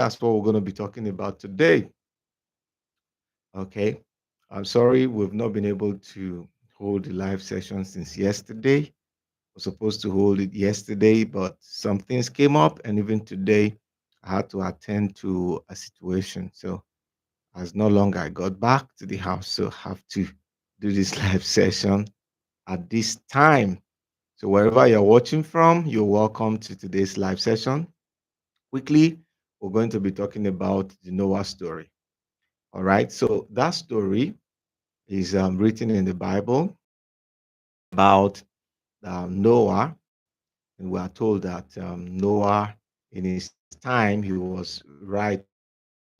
That's what we're going to be talking about today. Okay. I'm sorry we've not been able to hold the live session since yesterday. Was supposed to hold it yesterday, but some things came up, and even today, I had to attend to a situation. So, as no longer I got back to the house, so have to do this live session at this time. So, wherever you're watching from, you're welcome to today's live session. Quickly, we're going to be talking about the Noah story. All right. So, that story is written in the Bible about Noah. And we are told that Noah, in his time, he was right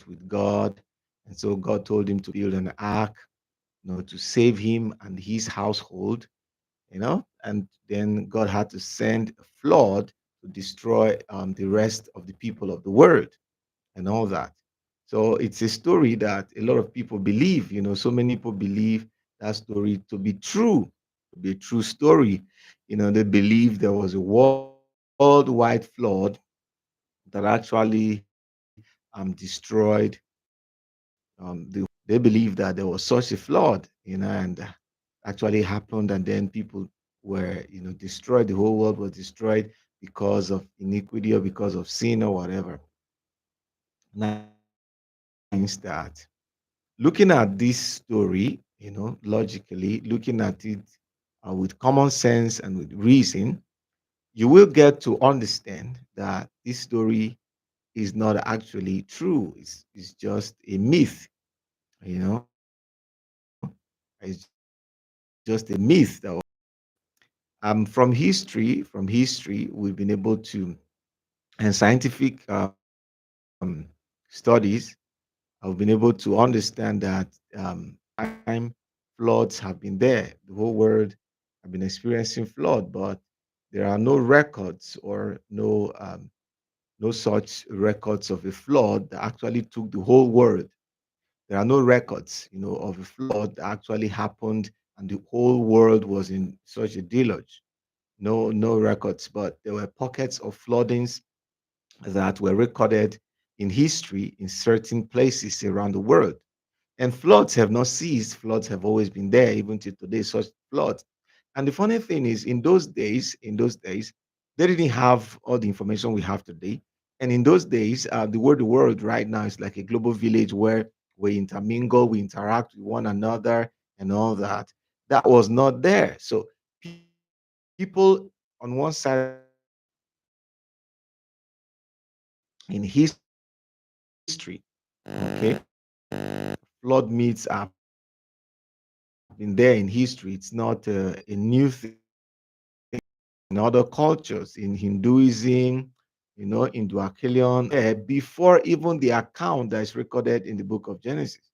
with God. And so God told him to build an ark, to save him and his household, and then God had to send a flood to destroy the rest of the people of the world and all that. So it's a story that a lot of people believe, so many people believe that story to be true, to be a true story. They believe there was a worldwide flood that actually destroyed the they believe that there was such a flood, and actually happened, and then people were, destroyed. The whole world was destroyed because of iniquity or because of sin or whatever. Now, means that looking at this story, logically, looking at it with common sense and with reason, you will get to understand that this story is not actually true. It's just a myth, you know. It's just a myth that was. From history, we've been able to, and scientific studies have been able to understand that time floods have been there. The whole world have been experiencing flood, but there are no records or no such records of a flood that actually took the whole world. There are no records, of a flood that actually happened and the whole world was in such a deluge. No records, but there were pockets of floodings that were recorded in history in certain places around the world. And floods have not ceased. Floods have always been there, even to today, such floods. And the funny thing is, in those days, they didn't have all the information we have today. And in those days, the world right now is like a global village where we intermingle, we interact with one another, and all that. That was not there. So people on one side of the world in history, okay, flood myths have been there in history. It's not a new thing. In other cultures, in Hinduism, in the Achillean, before even the account that is recorded in the book of Genesis.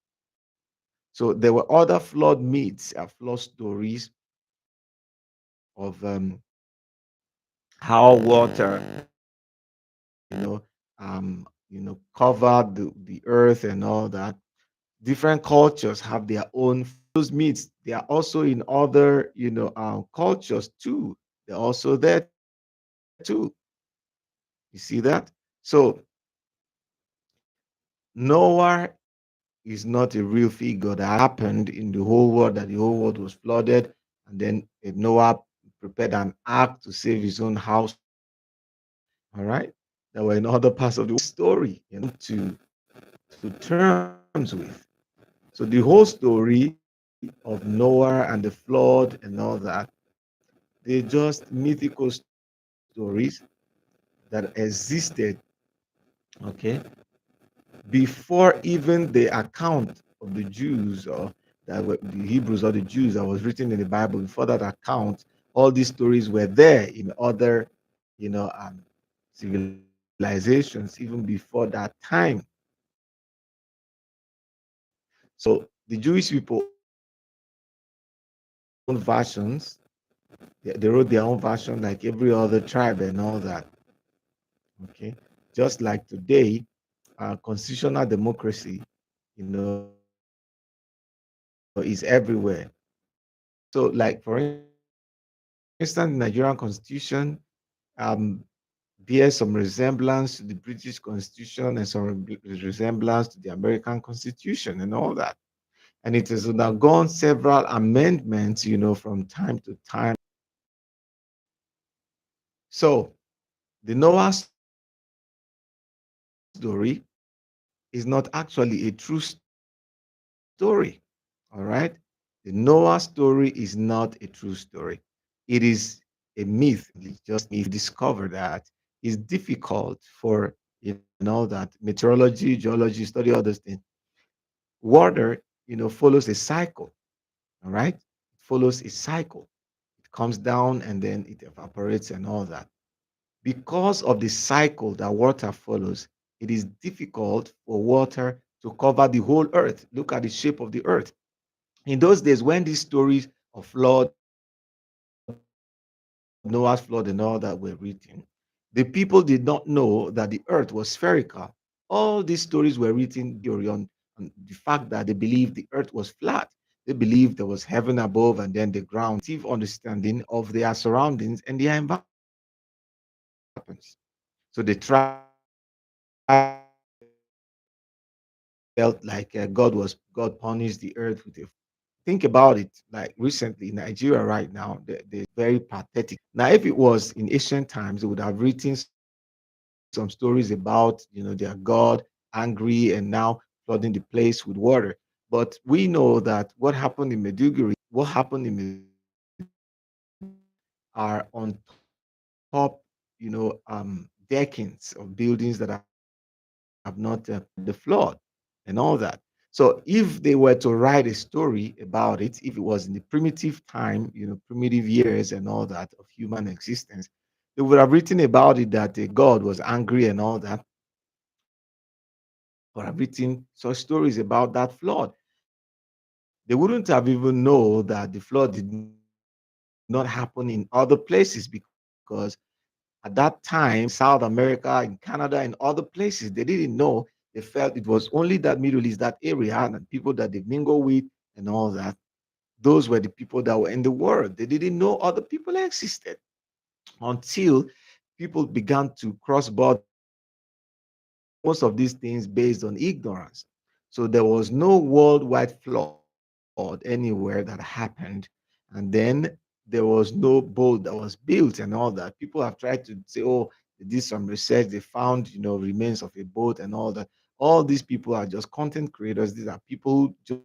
So there were other flood myths, flood stories of how water, covered the earth and all that. Different cultures have their own those myths. They are also in other, cultures too. They're also there too. You see that? So Noah is not a real figure that happened in the whole world, that the whole world was flooded, and then Noah prepared an ark to save his own household. All right. There were in other parts of the story, to terms with. So the whole story of Noah and the flood and all that, they're just mythical stories that existed, okay, before even the account of the Jews or that were the Hebrews or the Jews that was written in the Bible. Before that account, all these stories were there in other, civilizations even before that time. So the Jewish people own versions. They wrote their own version like every other tribe and all that. Okay. Just like today, constitutional democracy, is everywhere. So, like for instance, the Nigerian Constitution, um, bears some resemblance to the British Constitution and some resemblance to the American Constitution and all that. And it has undergone several amendments, from time to time. So the Noah story is not actually a true story. All right. The Noah story is not a true story. It is a myth, just a myth. Just discover that it's difficult for all that meteorology, geology, study all those things. Water, follows a cycle. All right, it follows a cycle. It comes down and then it evaporates and all that. Because of the cycle that water follows, it is difficult for water to cover the whole earth. Look at the shape of the earth. In those days, when these stories of flood, Noah's flood, and all that were written, the people did not know that the earth was spherical. All these stories were written based on on the fact that they believed the earth was flat. They believed there was heaven above and then the ground. Understanding of their surroundings and their environments. So they tried to explain it and they felt like God punished the earth with a flood. Think about it, like recently in Nigeria right now, very pathetic. Now, if it was in ancient times, they would have written some stories about, their God angry and now flooding the place with water. But we know that what happened in Meduguri, are on top, decades of buildings that have not the flood and all that. So if they were to write a story about it, if it was in the primitive time, primitive years and all that of human existence, they would have written about it that God was angry and all that, or have written such stories about that flood. They wouldn't have even known that the flood did not happen in other places because at that time in South America, in Canada, in other places, they didn't know. They felt it was only that Middle East, that area, and people that they mingle with and all that. Those were the people that were in the world. They didn't know other people existed until people began to cross borders and all that. And they were doing most of these things based on ignorance. So there was no worldwide flood anywhere that happened. And then there was no boat that was built and all that. People have tried to say, oh, they did some research, they found, remains of a boat and all that. All these people are just content creators. These are people who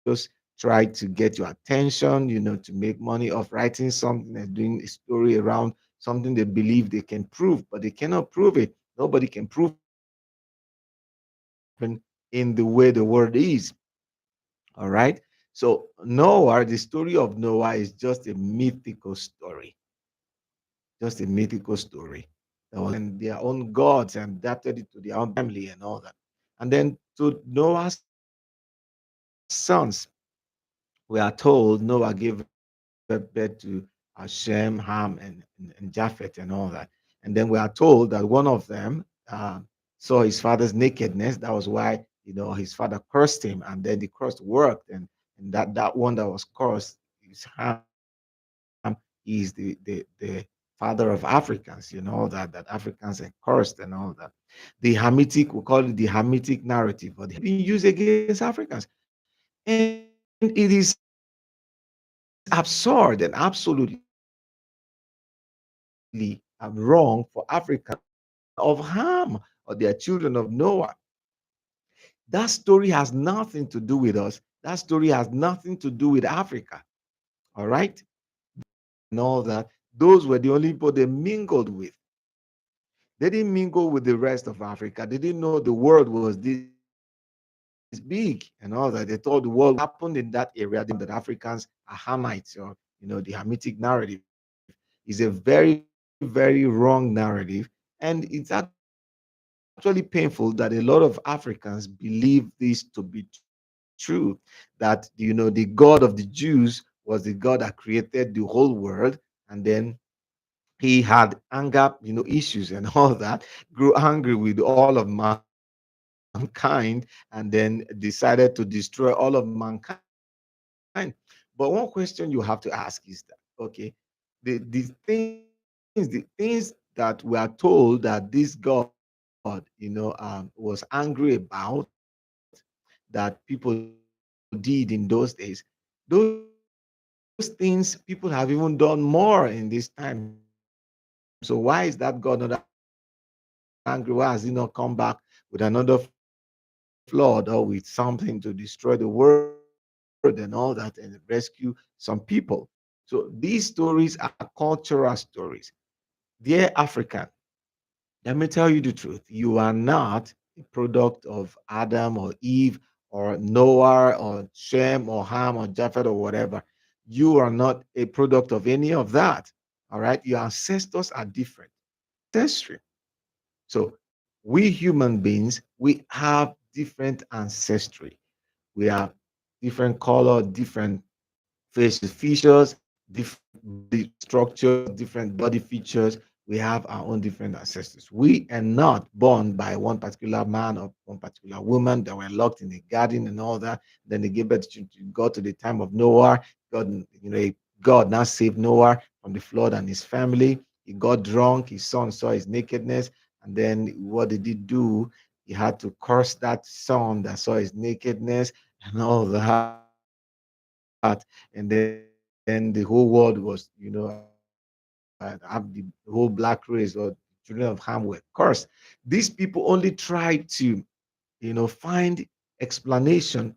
just try to get your attention, to make money off writing something and doing a story around something they believe they can prove, but they cannot prove it. Nobody can prove it to happen in the way the world is. All right. So Noah, the story of Noah is just a mythical story. Just a mythical story that was written by men and their own gods and adapted it to their own family and all that. And then to Noah's sons, we are told Noah gave birth to Shem, Ham, and Japheth and all that. And then we are told that one of them saw his father's nakedness. That was why, his father cursed him, and then the curse worked. And that one that was cursed is Ham. He is the father of Africans, that Africans are cursed and all that. The Hamitic, we call it the Hamitic narrative, or the Hamitic narrative has been used against Africans. And it is absurd and absolutely wrong for Africans to believe that the children of Ham or their children of Noah. That story has nothing to do with us. That story has nothing to do with Africa. All right. And all that. Those were the only people they mingled with. They didn't mingle with the rest of Africa. They didn't know the world was this big and all that. They thought the world was happened in that area. They didn't know that Africans are Hamites, or the Hamitic narrative is a very, very wrong narrative. And it's actually painful that a lot of Africans believe this to be true. That the God of the Jews was the God that created the whole world, and then he had anger, issues and all that, grew angry with all of mankind, and then decided to destroy all of mankind. But one question you have to ask is that, okay, the things the things that that we are told that this God, was angry about, that people did in those days, those things people have even done more in this time. So why is that God not angry? Why is he not come back with another flood, or with something to destroy the world and all that, and then he gave birth to God rescue some people? So these stories are cultural stories. Dear African, let me tell you the truth. You are not a product of Adam or Eve or Noah or Shem or Ham or Japheth or whatever. You are not a product of any of that. All right. Your ancestors are different. Your ancestry. So we human beings, we have different ancestry. We have different color, different facial features, different body structures, different body features. We have our own different ancestors. We are not born by one particular man or one particular woman that were locked in the garden and all that. Then they gave birth to God to the time of Noah. God now saved Noah from the flood and his family. He got drunk. His son saw his nakedness, and then what did he do? He had to curse that son that saw his nakedness and all that. And then the whole world was, the whole black race or children of Ham were cursed. These people only tried to, find explanation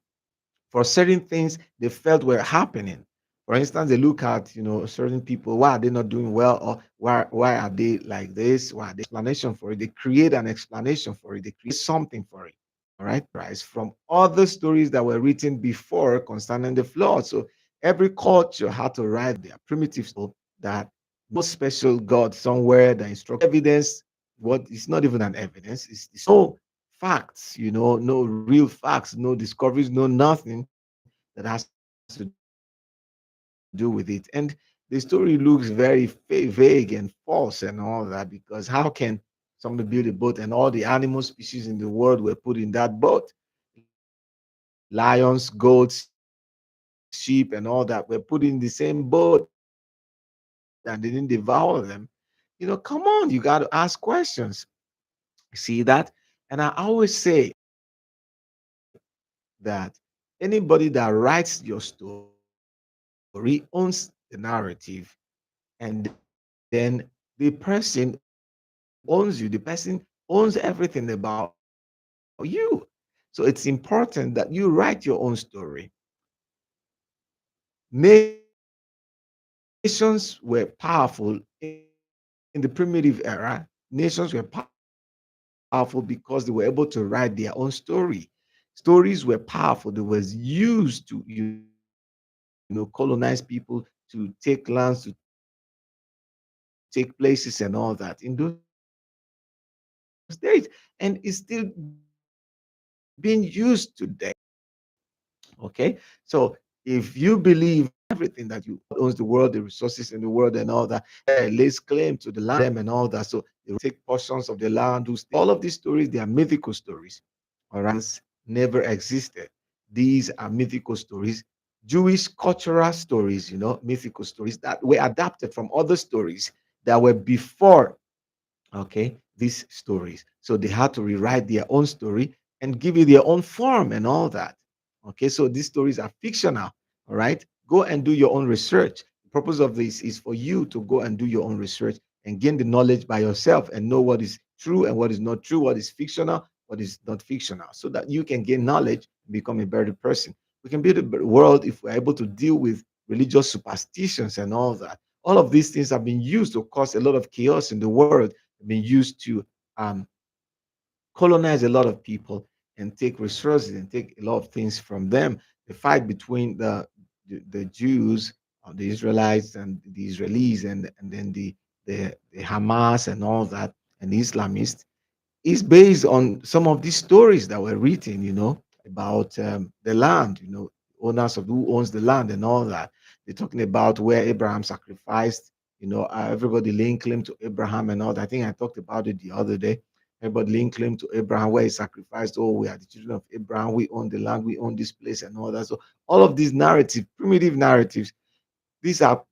for certain things they felt were happening. For instance, they look at certain people. Why are they not doing well, or why are they like this? Why are they explanation for it? They create an explanation for it. They create something for it. All right, rise from other stories that were written before concerning the flood. So every culture had to write their primitive that no special God somewhere that instructs evidence. What it's not even an evidence. It's no facts, no real facts, no discoveries, no nothing that has to do with it. And the story looks very vague and false and all that, because how can somebody build a boat and all the animal species in the world were put in that boat? Lions, goats, sheep, and all that were put in the same boat and they didn't devour them. Come on, you got to ask questions. See that? And I always say that anybody that writes your story owns the narrative, and then the person who owns you, the person owns everything about you. So it's important that you write your own story. Nations were powerful in the primitive era. Nations were powerful because they were able to write their own story. Stories were powerful. They was used to, colonize people, to take lands, to take places and all that in those days. And it's still being used today. Okay, so if you believe that God owns the world, the resources in the world, and all that, God owns the world, the resources in the world and all that, whoever lays claim to the land belongs to them and all that. So they will take portions of the land. All of these stories, they are mythical stories. All right, never existed. These are mythical stories, Jewish cultural stories, mythical stories that were adapted from other stories that were before, okay, these stories. So they had to rewrite their own story and give it their own form and all that. Okay, so these stories are fictional. All right, go and do your own research. The purpose of this is for you to go and do your own research and gain the knowledge by yourself and know what is true and what is not true, what is fictional, what is not fictional, so that you can gain knowledge and become a better person. We can build a better world if we're able to deal with religious superstitions and all that. All of these things have been used to cause a lot of chaos in the world, been used to um, colonize a lot of people and take resources and take a lot of things from them. The fight between the Jews, the Israelites, and the Israelis, and then the Hamas and all that, and the Islamists, is based on some of these stories that were written, about the land, owners of who owns the land and all that. They're talking about where Abraham sacrificed, everybody laying claim to Abraham and all that. I think I talked about it the other day. Everybody laying claim to Abraham where he sacrificed. Oh, we are the children of Abraham. We own the land. We own this place and all that. So all of these narratives, primitive narratives, these are gone